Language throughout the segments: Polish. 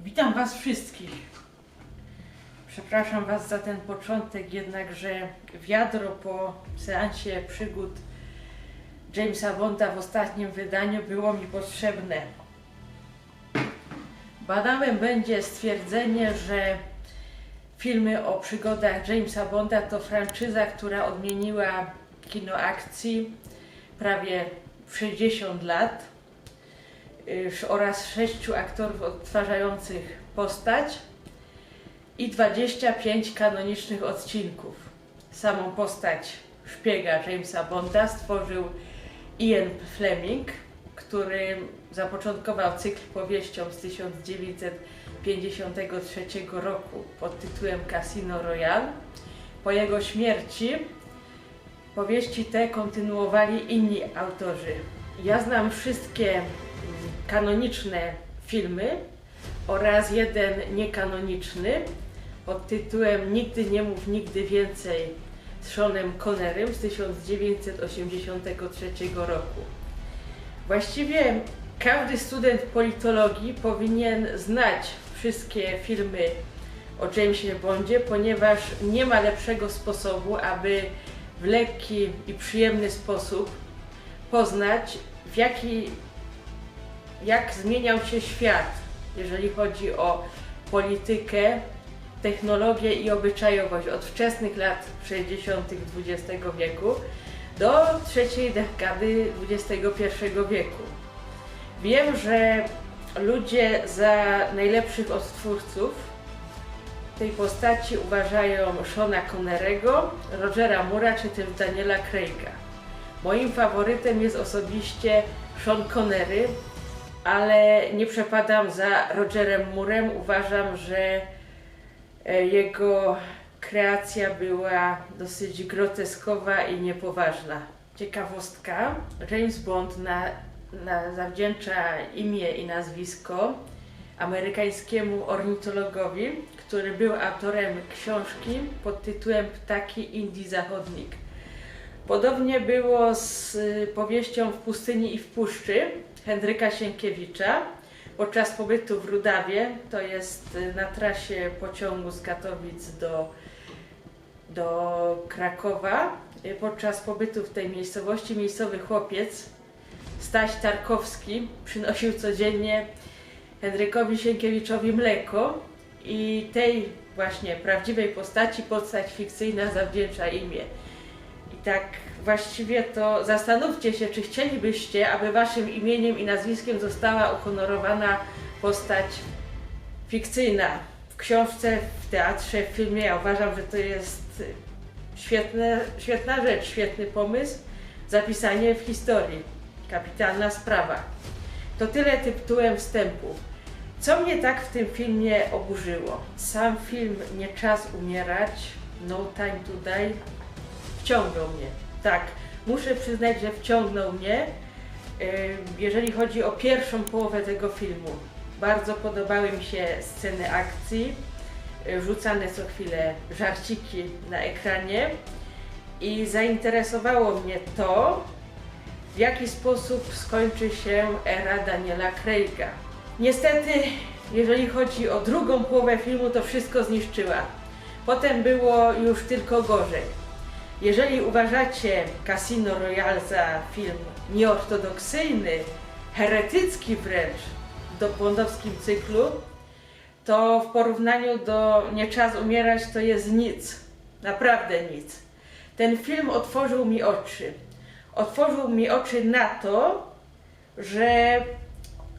Witam Was wszystkich. Przepraszam Was za ten początek, jednakże wiadro po seansie przygód Jamesa Bonda w ostatnim wydaniu było mi potrzebne. Badałem będzie stwierdzenie, że filmy o przygodach Jamesa Bonda to franczyza, która odmieniła kino akcji prawie w 60 lat oraz 6 aktorów odtwarzających postać i 25 kanonicznych odcinków. Samą postać szpiega Jamesa Bonda stworzył Ian Fleming, który zapoczątkował cykl powieścią z 1953 roku pod tytułem Casino Royale. Po jego śmierci powieści te kontynuowali inni autorzy. Ja znam wszystkie kanoniczne filmy oraz jeden niekanoniczny pod tytułem Nigdy nie mów nigdy więcej z Seanem Connerym z 1983 roku. Właściwie każdy student politologii powinien znać wszystkie filmy o Jamesie Bondzie, ponieważ nie ma lepszego sposobu, aby w lekki i przyjemny sposób poznać, jak zmieniał się świat, jeżeli chodzi o politykę, technologię i obyczajowość od wczesnych lat 60. XX wieku do trzeciej dekady XXI wieku. Wiem, że ludzie za najlepszych odtwórców tej postaci uważają Seana Connerego, Rogera Moore'a czy też Daniela Craiga. Moim faworytem jest osobiście Sean Connery, ale nie przepadam za Rogerem Moorem. Uważam, że jego kreacja była dosyć groteskowa i niepoważna. Ciekawostka, James Bond zawdzięcza imię i nazwisko amerykańskiemu ornitologowi, który był autorem książki pod tytułem Ptaki Indii Zachodnich. Podobnie było z powieścią W pustyni i w puszczy Henryka Sienkiewicza. Podczas pobytu w Rudawie, to jest na trasie pociągu z Katowic do Krakowa, podczas pobytu w tej miejscowości miejscowy chłopiec Staś Tarkowski przynosił codziennie Henrykowi Sienkiewiczowi mleko i tej właśnie prawdziwej postaci postać fikcyjna zawdzięcza imię. I tak właściwie to zastanówcie się, czy chcielibyście, aby waszym imieniem i nazwiskiem została uhonorowana postać fikcyjna. W książce, w teatrze, w filmie. Ja uważam, że to jest świetna rzecz, świetny pomysł. Zapisanie w historii. Kapitalna sprawa. To tyle tytułem wstępu. Co mnie tak w tym filmie oburzyło? Sam film Nie czas umierać, No Time to Die wciągnął mnie. Tak, muszę przyznać, że wciągnął mnie, jeżeli chodzi o pierwszą połowę tego filmu. Bardzo podobały mi się sceny akcji, rzucane co chwilę żarciki na ekranie i zainteresowało mnie to, w jaki sposób skończy się era Daniela Craiga. Niestety, jeżeli chodzi o drugą połowę filmu, to wszystko zniszczyła. Potem było już tylko gorzej. Jeżeli uważacie Casino Royale za film nieortodoksyjny, heretycki wręcz w bondowskim cyklu, to w porównaniu do Nie czas umierać to jest nic. Naprawdę nic. Ten film otworzył mi oczy. Otworzył mi oczy na to, że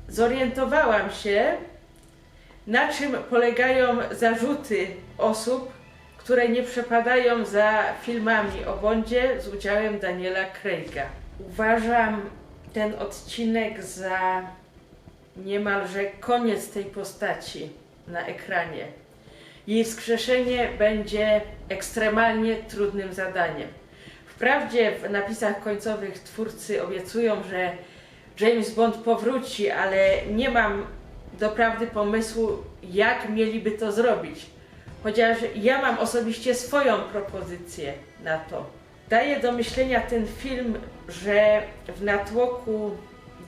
zorientowałam się, na czym polegają zarzuty osób, które nie przepadają za filmami o Bondzie z udziałem Daniela Craiga. Uważam ten odcinek za niemalże koniec tej postaci na ekranie. Jej wskrzeszenie będzie ekstremalnie trudnym zadaniem. Wprawdzie w napisach końcowych twórcy obiecują, że James Bond powróci, ale nie mam doprawdy pomysłu, jak mieliby to zrobić. Chociaż ja mam osobiście swoją propozycję na to. Daje do myślenia ten film, że w natłoku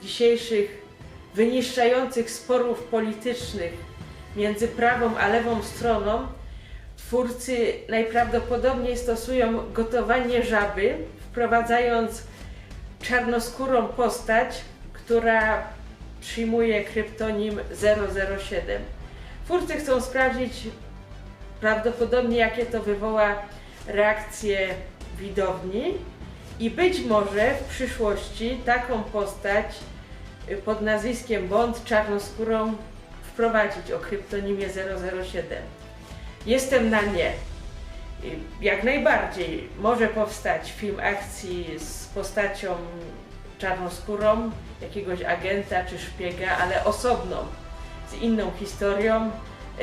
dzisiejszych wyniszczających sporów politycznych między prawą a lewą stroną twórcy najprawdopodobniej stosują gotowanie żaby, wprowadzając czarnoskórą postać, która przyjmuje kryptonim 007. Twórcy chcą sprawdzić prawdopodobnie, jakie to wywoła reakcje widowni i być może w przyszłości taką postać pod nazwiskiem Bond czarnoskórą wprowadzić o kryptonimie 007. Jestem na nie. Jak najbardziej może powstać film akcji z postacią czarnoskórą, jakiegoś agenta czy szpiega, ale osobną, z inną historią,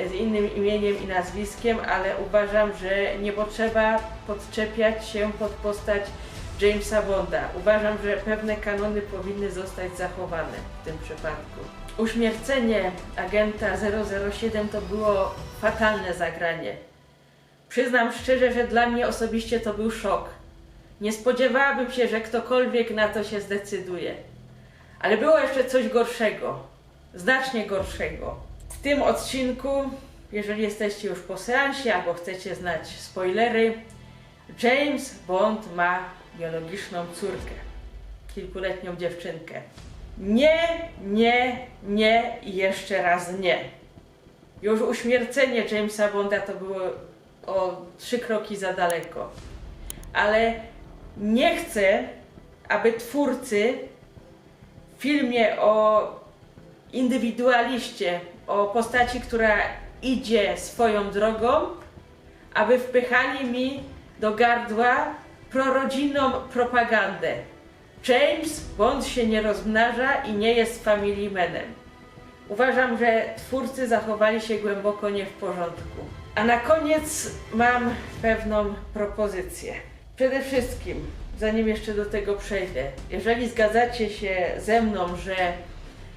z innym imieniem i nazwiskiem, ale uważam, że nie potrzeba podczepiać się pod postać Jamesa Bonda. Uważam, że pewne kanony powinny zostać zachowane w tym przypadku. Uśmiercenie agenta 007 to było fatalne zagranie. Przyznam szczerze, że dla mnie osobiście to był szok. Nie spodziewałabym się, że ktokolwiek na to się zdecyduje. Ale było jeszcze coś gorszego, znacznie gorszego. W tym odcinku, jeżeli jesteście już po seansie albo chcecie znać spoilery, James Bond ma biologiczną córkę, kilkuletnią dziewczynkę. Nie, nie, nie i jeszcze raz nie. Już uśmiercenie Jamesa Bonda to było o 3 kroki za daleko. Ale nie chcę, aby twórcy w filmie o indywidualiście, o postaci, która idzie swoją drogą, aby wpychali mi do gardła prorodzinną propagandę. James Bond się nie rozmnaża i nie jest family manem. Uważam, że twórcy zachowali się głęboko nie w porządku. A na koniec mam pewną propozycję. Przede wszystkim, zanim jeszcze do tego przejdę, jeżeli zgadzacie się ze mną, że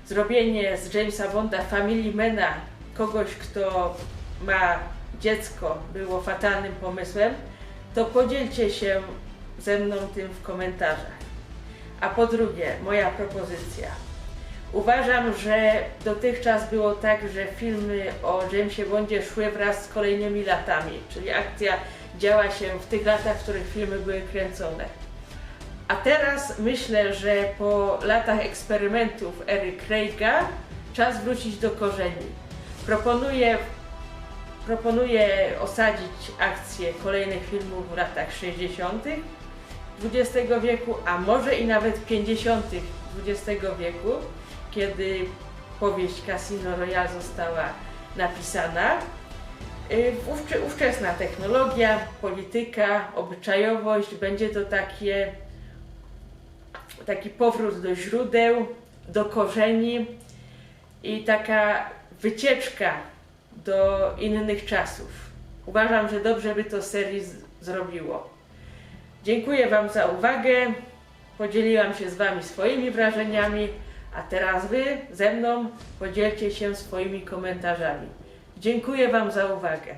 zrobienie z Jamesa Bonda family mana, kogoś, kto ma dziecko, było fatalnym pomysłem, to podzielcie się ze mną tym w komentarzach. A po drugie, moja propozycja. Uważam, że dotychczas było tak, że filmy o Jamesie Bondzie szły wraz z kolejnymi latami, czyli akcja działa się w tych latach, w których filmy były kręcone. A teraz myślę, że po latach eksperymentów ery Craiga czas wrócić do korzeni. Proponuję osadzić akcję kolejnych filmów w latach 60. XX wieku, a może i nawet 50. XX wieku, kiedy powieść Casino Royale została napisana. Ówczesna technologia, polityka, obyczajowość, będzie to taki powrót do źródeł, do korzeni i taka wycieczka do innych czasów. Uważam, że dobrze by to serii zrobiło. Dziękuję Wam za uwagę, podzieliłam się z Wami swoimi wrażeniami, a teraz Wy ze mną podzielcie się swoimi komentarzami. Dziękuję Wam za uwagę.